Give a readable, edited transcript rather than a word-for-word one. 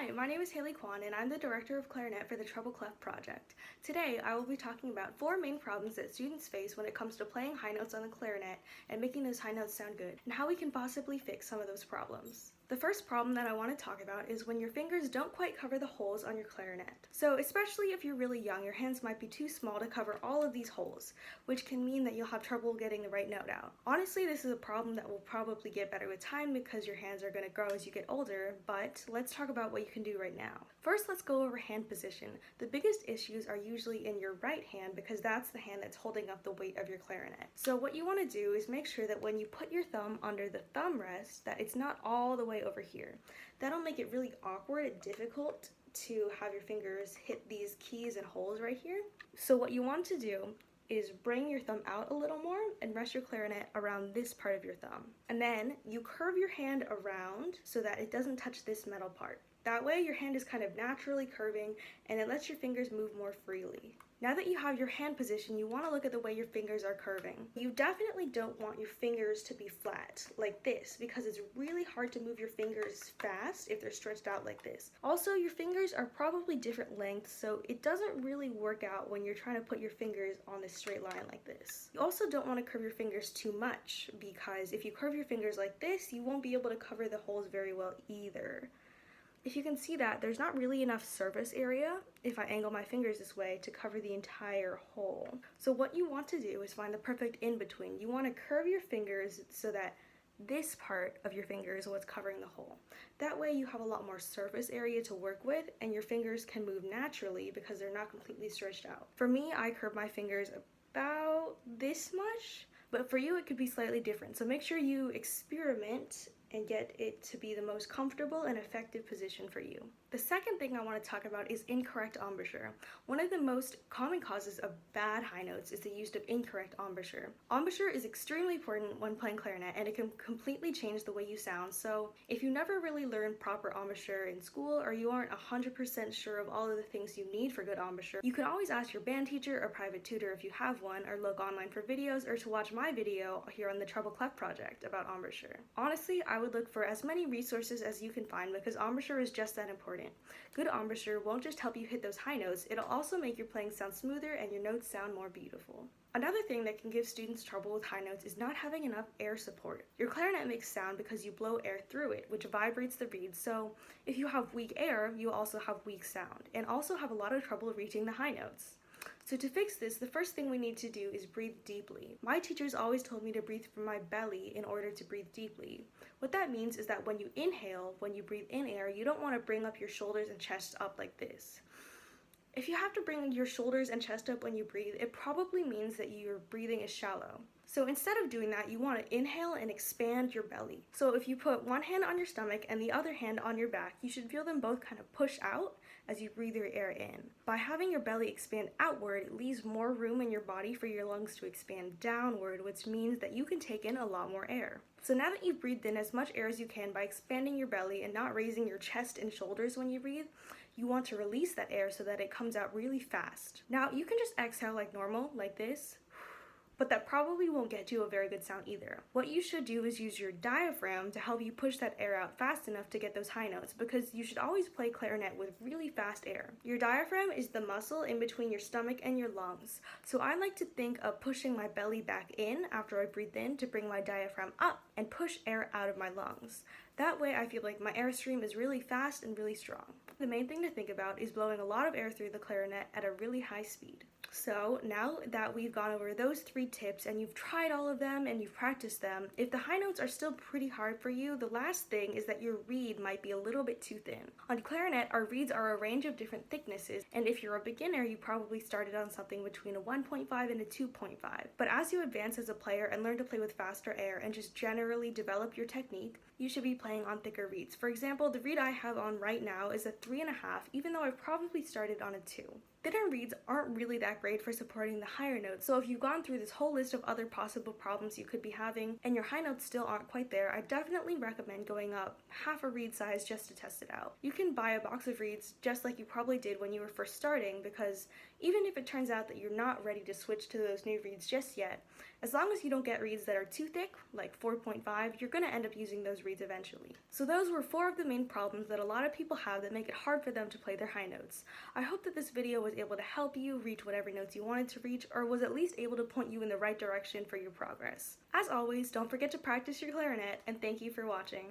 Hi, my name is Haley Kwan and I'm the Director of Clarinet for the Treble Clef Project. Today I will be talking about 4 main problems that students face when it comes to playing high notes on the clarinet and making those high notes sound good, and how we can possibly fix some of those problems. The first problem that I want to talk about is when your fingers don't quite cover the holes on your clarinet. So especially if you're really young, your hands might be too small to cover all of these holes, which can mean that you'll have trouble getting the right note out. Honestly, this is a problem that will probably get better with time because your hands are going to grow as you get older, but let's talk about what you can do right now. First, let's go over hand position. The biggest issues are usually in your right hand because that's the hand that's holding up the weight of your clarinet. So what you want to do is make sure that when you put your thumb under the thumb rest, that it's not all the way over here. That'll make it really awkward and difficult to have your fingers hit these keys and holes right here. So what you want to do is bring your thumb out a little more and rest your clarinet around this part of your thumb. And then you curve your hand around so that it doesn't touch this metal part. That way your hand is kind of naturally curving and it lets your fingers move more freely. Now that you have your hand position, you want to look at the way your fingers are curving. You definitely don't want your fingers to be flat like this because it's really hard to move your fingers fast if they're stretched out like this. Also, your fingers are probably different lengths, so it doesn't really work out when you're trying to put your fingers on this straight line like this. You also don't want to curve your fingers too much because if you curve your fingers like this, you won't be able to cover the holes very well either. If you can see that, there's not really enough surface area, if I angle my fingers this way, to cover the entire hole. So what you want to do is find the perfect in-between. You want to curve your fingers so that this part of your finger is what's covering the hole. That way you have a lot more surface area to work with and your fingers can move naturally because they're not completely stretched out. For me, I curve my fingers about this much, but for you it could be slightly different. So make sure you experiment and get it to be the most comfortable and effective position for you. The second thing I want to talk about is incorrect embouchure. One of the most common causes of bad high notes is the use of incorrect embouchure. Embouchure is extremely important when playing clarinet and it can completely change the way you sound, so if you never really learned proper embouchure in school or you aren't 100% sure of all of the things you need for good embouchure, you can always ask your band teacher or private tutor if you have one, or look online for videos, or to watch my video here on the Treble Clef Project about embouchure. Honestly, I would look for as many resources as you can find because embouchure is just that important. Good embouchure won't just help you hit those high notes, it'll also make your playing sound smoother and your notes sound more beautiful. Another thing that can give students trouble with high notes is not having enough air support. Your clarinet makes sound because you blow air through it, which vibrates the reeds, so if you have weak air, you also have weak sound, and also have a lot of trouble reaching the high notes. So to fix this, the first thing we need to do is breathe deeply. My teachers always told me to breathe from my belly in order to breathe deeply. What that means is that when you inhale, when you breathe in air, you don't want to bring up your shoulders and chest up like this. If you have to bring your shoulders and chest up when you breathe, it probably means that your breathing is shallow. So instead of doing that, you want to inhale and expand your belly. So if you put one hand on your stomach and the other hand on your back, you should feel them both kind of push out as you breathe your air in. By having your belly expand outward, it leaves more room in your body for your lungs to expand downward, which means that you can take in a lot more air. So now that you've breathed in as much air as you can by expanding your belly and not raising your chest and shoulders when you breathe, you want to release that air so that it comes out really fast. Now you can just exhale like normal, like this, but that probably won't get you a very good sound either. What you should do is use your diaphragm to help you push that air out fast enough to get those high notes, because you should always play clarinet with really fast air. Your diaphragm is the muscle in between your stomach and your lungs, so I like to think of pushing my belly back in after I breathe in to bring my diaphragm up and push air out of my lungs. That way I feel like my airstream is really fast and really strong. The main thing to think about is blowing a lot of air through the clarinet at a really high speed. So now that we've gone over those 3 tips and you've tried all of them and you've practiced them, if the high notes are still pretty hard for you, the last thing is that your reed might be a little bit too thin. On clarinet, our reeds are a range of different thicknesses, and if you're a beginner, you probably started on something between a 1.5 and a 2.5. But as you advance as a player and learn to play with faster air and just generally develop your technique, you should be playing on thicker reeds. For example, the reed I have on right now is a 3.5, even though I've probably started on a 2. Thinner reeds aren't really that great for supporting the higher notes, so if you've gone through this whole list of other possible problems you could be having and your high notes still aren't quite there, I definitely recommend going up half a reed size just to test it out. You can buy a box of reeds just like you probably did when you were first starting, because even if it turns out that you're not ready to switch to those new reeds just yet, as long as you don't get reeds that are too thick, like 4.5, you're going to end up using those reeds reads eventually. So those were 4 of the main problems that a lot of people have that make it hard for them to play their high notes. I hope that this video was able to help you reach whatever notes you wanted to reach, or was at least able to point you in the right direction for your progress. As always, don't forget to practice your clarinet, and thank you for watching.